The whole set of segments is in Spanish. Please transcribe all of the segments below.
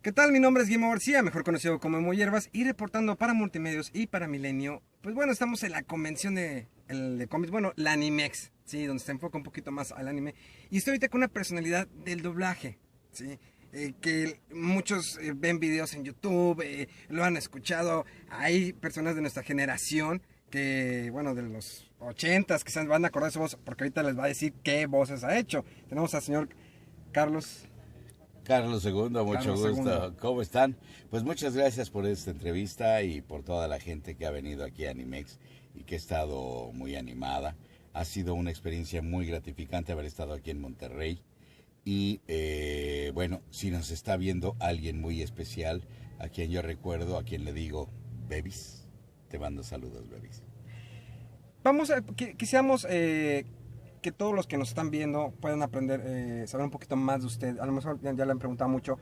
¿Qué tal? Mi nombre es Guillermo García, mejor conocido como Emo Hierbas, y reportando para Multimedios y para Milenio. Pues bueno, estamos en la convención de cómics, bueno, la Animex, ¿sí? Donde se enfoca un poquito más al anime. Y estoy ahorita con una personalidad del doblaje, ¿sí? Que muchos ven videos en YouTube, lo han escuchado. Hay personas de nuestra generación que, bueno, de los 80s, que se van a acordar de su voz, porque ahorita les va a decir qué voces ha hecho. Tenemos al señor Carlos II, mucho gusto. ¿Cómo están? Pues muchas gracias por esta entrevista y por toda la gente que ha venido aquí a Animex y que ha estado muy animada. Ha sido una experiencia muy gratificante haber estado aquí en Monterrey. Y bueno, si nos está viendo alguien muy especial, a quien yo recuerdo, a quien le digo, Bebis, te mando saludos, Bebis. Quisiéramos que todos los que nos están viendo puedan aprender, saber un poquito más de usted. A lo mejor ya le han preguntado mucho.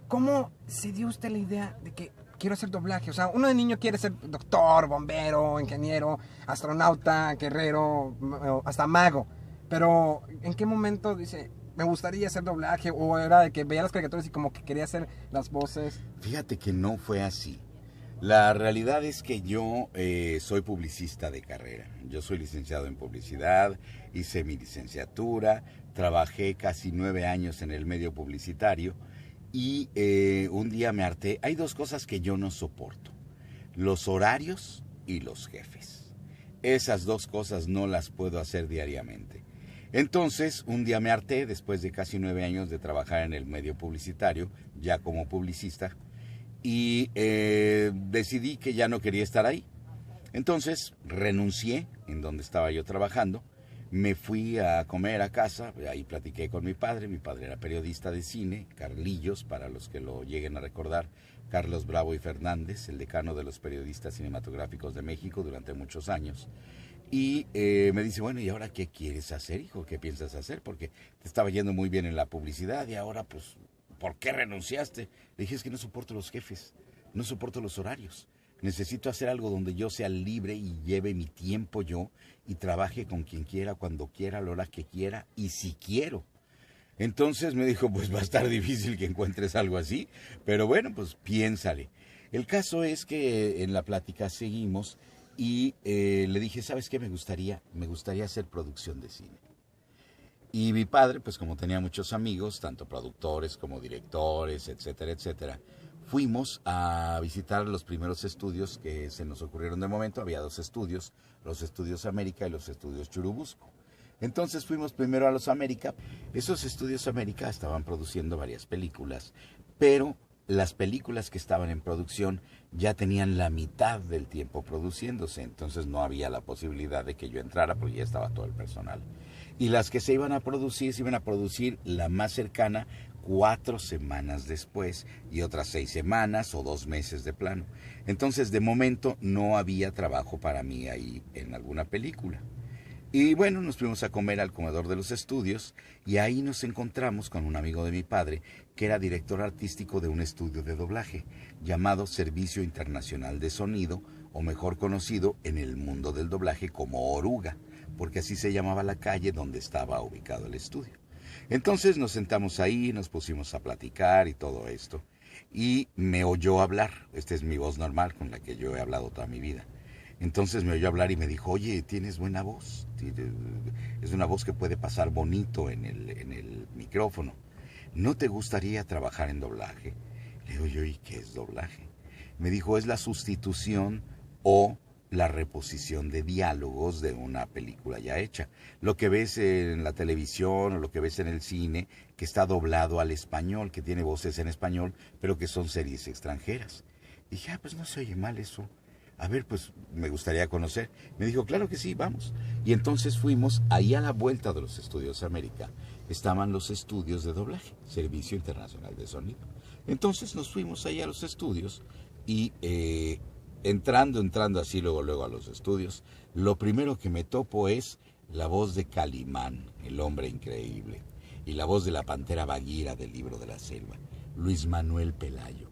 ¿Cómo se dio usted la idea de que quiero hacer doblaje? O sea, uno de niño quiere ser doctor, bombero, ingeniero, astronauta, guerrero, hasta mago. Pero, ¿en qué momento dice, me gustaría hacer doblaje? ¿O era de que veía las caricaturas y como que quería hacer las voces? Fíjate que no fue así. La realidad es que yo soy publicista de carrera. Yo soy licenciado en publicidad, hice mi licenciatura, trabajé casi 9 años en el medio publicitario y un día me harté. Hay dos cosas que yo no soporto: los horarios y los jefes. Esas dos cosas no las puedo hacer diariamente. Entonces, un día me harté, después de casi 9 años de trabajar en el medio publicitario, ya como publicista, y decidí que ya no quería estar ahí. Entonces renuncié en donde estaba yo trabajando, me fui a comer a casa, ahí platiqué con mi padre era periodista de cine, Carlillos, para los que lo lleguen a recordar, Carlos Bravo y Fernández, el decano de los periodistas cinematográficos de México durante muchos años. Y me dice, bueno, ¿y ahora qué quieres hacer, hijo? ¿Qué piensas hacer? Porque te estaba yendo muy bien en la publicidad y ahora pues, ¿por qué renunciaste? Le dije, es que no soporto los jefes, no soporto los horarios. Necesito hacer algo donde yo sea libre y lleve mi tiempo yo y trabaje con quien quiera, cuando quiera, a la hora que quiera y si quiero. Entonces me dijo, pues va a estar difícil que encuentres algo así, pero bueno, pues piénsale. El caso es que en la plática seguimos y le dije, ¿sabes qué? Me gustaría hacer producción de cine. Y mi padre, pues como tenía muchos amigos, tanto productores como directores, etcétera, etcétera, fuimos a visitar los primeros estudios que se nos ocurrieron de momento. Había 2 estudios, los estudios América y los estudios Churubusco. Entonces fuimos primero a los América. Esos estudios América estaban produciendo varias películas, pero las películas que estaban en producción ya tenían la mitad del tiempo produciéndose, entonces no había la posibilidad de que yo entrara porque ya estaba todo el personal. Y las que se iban a producir la más cercana 4 semanas después y otras 6 semanas o 2 meses de plano. Entonces de momento no había trabajo para mí ahí en alguna película. Y bueno, nos fuimos a comer al comedor de los estudios y ahí nos encontramos con un amigo de mi padre que era director artístico de un estudio de doblaje llamado Servicio Internacional de Sonido, o mejor conocido en el mundo del doblaje como Oruga, porque así se llamaba la calle donde estaba ubicado el estudio. Entonces nos sentamos ahí, nos pusimos a platicar y todo esto, y me oyó hablar. Esta es mi voz normal con la que yo he hablado toda mi vida. Entonces me oyó hablar y me dijo, oye, tienes buena voz, es una voz que puede pasar bonito en el micrófono. ¿No te gustaría trabajar en doblaje? Le digo yo, ¿y qué es doblaje? Me dijo, es la sustitución o la reposición de diálogos de una película ya hecha. Lo que ves en la televisión o lo que ves en el cine, que está doblado al español, que tiene voces en español, pero que son series extranjeras. Dije, pues no se oye mal eso. A ver, pues me gustaría conocer. Me dijo, claro que sí, vamos. Y entonces fuimos, ahí a la vuelta de los estudios América, estaban los estudios de doblaje, Servicio Internacional de Sonido. Entonces nos fuimos ahí a los estudios y entrando así luego a los estudios, lo primero que me topo es la voz de Calimán, el hombre increíble, y la voz de la pantera Bagheera del libro de la selva, Luis Manuel Pelayo.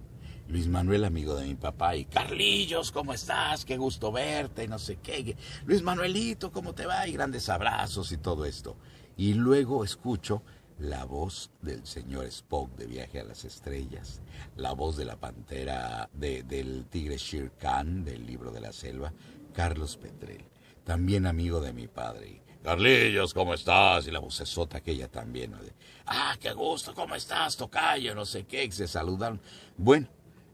Luis Manuel, amigo de mi papá, y Carlillos, ¿cómo estás? Qué gusto verte, y no sé qué. Luis Manuelito, ¿cómo te va? Y grandes abrazos y todo esto. Y luego escucho la voz del señor Spock de Viaje a las Estrellas, la voz de la pantera, del tigre Shere Khan del Libro de la Selva, Carlos Petrel, también amigo de mi padre. Carlillos, ¿cómo estás? Y la vocesota aquella también, ¿no? Qué gusto, ¿cómo estás, tocayo? No sé qué, que se saludaron. Bueno,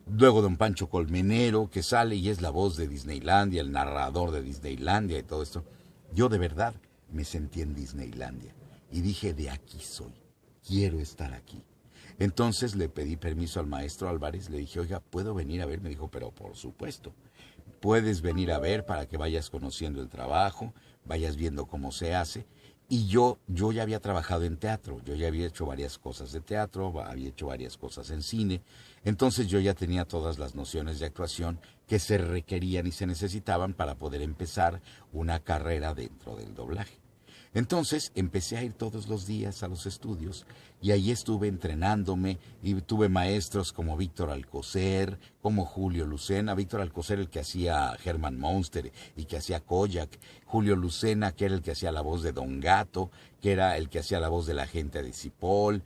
luego don Pancho Colmenero, que sale y es la voz de Disneylandia, el narrador de Disneylandia y todo esto. Yo de verdad me sentí en Disneylandia y dije, de aquí soy, quiero estar aquí. Entonces le pedí permiso al maestro Álvarez, le dije, oiga, ¿puedo venir a ver? Me dijo, pero por supuesto, puedes venir a ver para que vayas conociendo el trabajo, vayas viendo cómo se hace. Y yo ya había trabajado en teatro, yo ya había hecho varias cosas de teatro, había hecho varias cosas en cine, entonces yo ya tenía todas las nociones de actuación que se requerían y se necesitaban para poder empezar una carrera dentro del doblaje. Entonces empecé a ir todos los días a los estudios y ahí estuve entrenándome y tuve maestros como Víctor Alcocer, como Julio Lucena. Víctor Alcocer, el que hacía Herman Munster y que hacía Kojak. Julio Lucena, que era el que hacía la voz de Don Gato, que era el que hacía la voz de la gente de Cipoll.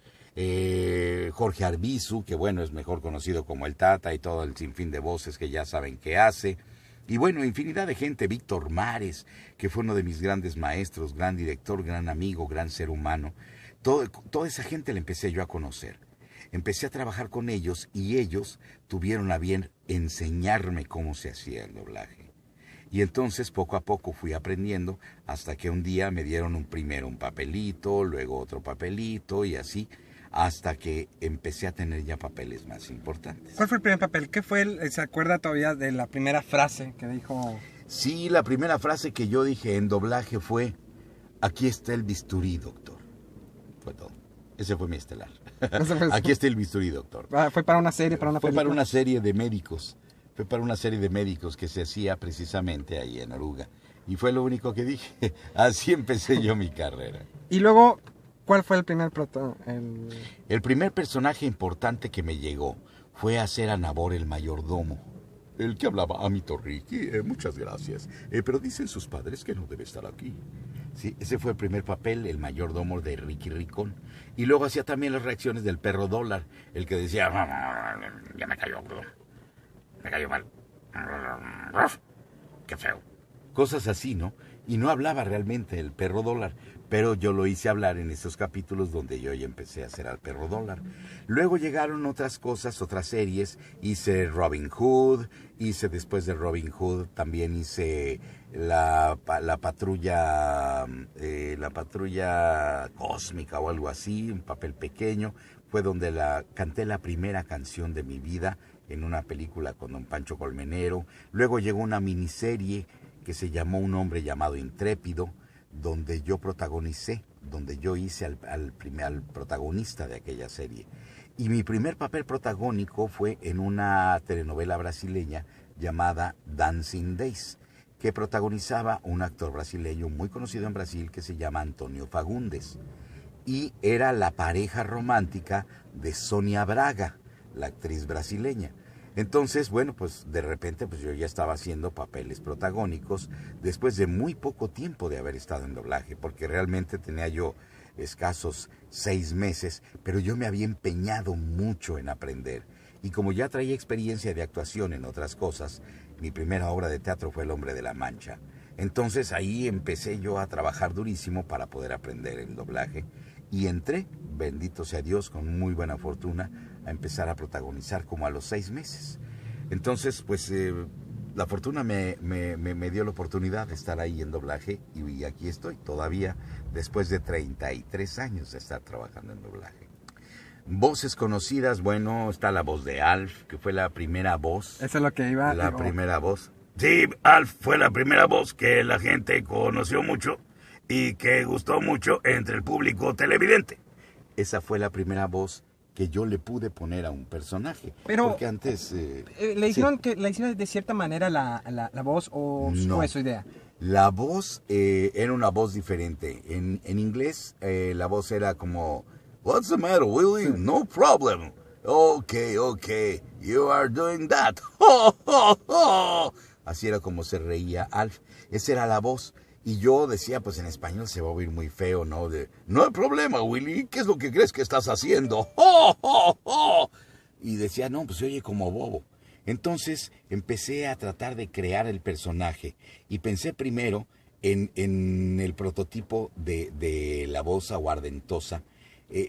Jorge Arbizu, que bueno, es mejor conocido como el Tata y todo el sinfín de voces que ya saben que hace. Y bueno, infinidad de gente, Víctor Mares, que fue uno de mis grandes maestros, gran director, gran amigo, gran ser humano. Toda esa gente la empecé yo a conocer. Empecé a trabajar con ellos y ellos tuvieron a bien enseñarme cómo se hacía el doblaje. Y entonces poco a poco fui aprendiendo hasta que un día me dieron primero un papelito, luego otro papelito y así, hasta que empecé a tener ya papeles más importantes. ¿Cuál fue el primer papel? ¿Qué fue ¿se acuerda todavía de la primera frase que dijo? Sí, la primera frase que yo dije en doblaje fue, aquí está el bisturí, doctor. Fue todo. Ese fue mi estelar. Aquí está el bisturí, doctor. ¿Fue para una serie, para una película? Fue para una serie de médicos. Fue para una serie de médicos que se hacía precisamente ahí en Aruga. Y fue lo único que dije. Así empecé yo mi carrera. Y luego, ¿cuál fue el primer El primer personaje importante que me llegó fue a ser a Nabor el mayordomo. El que hablaba, Amito Ricky, muchas gracias. Pero dicen sus padres que no debe estar aquí. Sí, ese fue el primer papel, el mayordomo de Ricky Ricón. Y luego hacía también las reacciones del perro dólar, el que decía, ya me cayó mal. Qué feo. Cosas así, ¿no? Y no hablaba realmente el perro dólar, pero yo lo hice hablar en estos capítulos donde yo ya empecé a hacer al perro dólar. Luego llegaron otras cosas, otras series, hice Robin Hood, después de Robin Hood también hice la patrulla cósmica o algo así, un papel pequeño, fue donde canté la primera canción de mi vida en una película con don Pancho Colmenero. Luego llegó una miniserie que se llamó Un hombre llamado Intrépido, donde yo protagonicé, donde yo hice al protagonista de aquella serie. Y mi primer papel protagónico fue en una telenovela brasileña llamada Dancing Days, que protagonizaba un actor brasileño muy conocido en Brasil que se llama Antonio Fagundes. Y era la pareja romántica de Sonia Braga, la actriz brasileña. Entonces, bueno, pues de repente pues yo ya estaba haciendo papeles protagónicos después de muy poco tiempo de haber estado en doblaje, porque realmente tenía yo escasos 6 meses, pero yo me había empeñado mucho en aprender. Y como ya traía experiencia de actuación en otras cosas, mi primera obra de teatro fue El hombre de la Mancha. Entonces ahí empecé yo a trabajar durísimo para poder aprender el doblaje y entré, bendito sea Dios, con muy buena fortuna, a empezar a protagonizar como a los 6 meses. Entonces, pues la fortuna me dio la oportunidad de estar ahí en doblaje y aquí estoy todavía después de 33 años de estar trabajando en doblaje. Voces conocidas, bueno, está la voz de Alf, que fue la primera voz. Eso es lo que iba. Primera voz. Sí, Alf fue la primera voz que la gente conoció mucho y que gustó mucho entre el público televidente. Esa fue la primera voz que yo le pude poner a un personaje. Pero porque antes... ¿le hicieron que la hicieron de cierta manera la voz o no, fue su idea? La voz era una voz diferente. En inglés la voz era como... What's the matter, Willie? No problem. Okay, you are doing that. Así era como se reía Alf. Esa era la voz. Y yo decía, pues en español se va a oír muy feo, ¿no? No hay problema, Willy, ¿qué es lo que crees que estás haciendo? ¡Oh, oh, oh! Y decía, no, pues se oye como bobo. Entonces empecé a tratar de crear el personaje y pensé primero en el prototipo de la voz aguardentosa.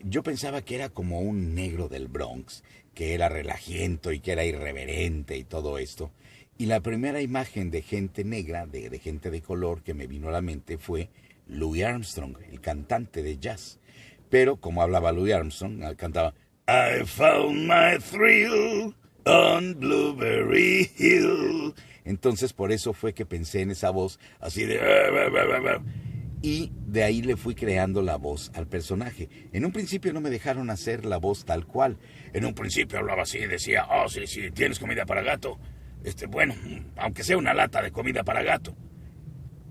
Yo pensaba que era como un negro del Bronx, que era relajiento y que era irreverente y todo esto. Y la primera imagen de gente negra, de gente de color que me vino a la mente fue Louis Armstrong, el cantante de jazz. Pero como hablaba Louis Armstrong, cantaba I found my thrill on Blueberry Hill. Entonces por eso fue que pensé en esa voz así de... Y de ahí le fui creando la voz al personaje. En un principio no me dejaron hacer la voz tal cual. En un principio hablaba así, decía, oh, sí, sí, ¿tienes comida para gato? Bueno, aunque sea una lata de comida para gato.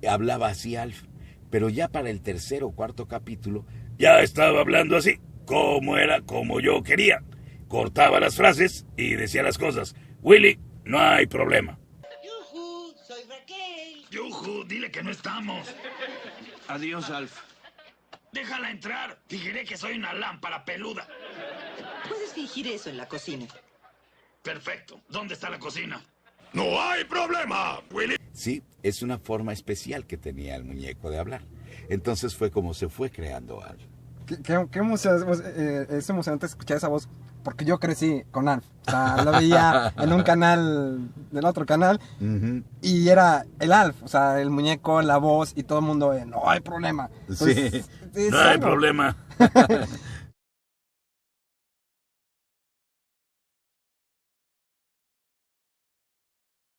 Hablaba así Alf. Pero ya para el tercer o cuarto capítulo, ya estaba hablando así, como era, como yo quería. Cortaba las frases y decía las cosas. Willy, no hay problema. Yujú, soy Raquel. Yujú, dile que no estamos. Adiós, Alf. Déjala entrar. Fingiré que soy una lámpara peluda. Puedes fingir eso en la cocina. Perfecto. ¿Dónde está la cocina? ¡No hay problema, Willy! Sí, es una forma especial que tenía el muñeco de hablar. Entonces fue como se fue creando Alf. Qué es emocionante escuchar esa voz, porque yo crecí con Alf. O sea, lo veía en un canal, del otro canal, y era el Alf, o sea, el muñeco, la voz, y todo el mundo, no hay problema. Pues, sí, no hay problema.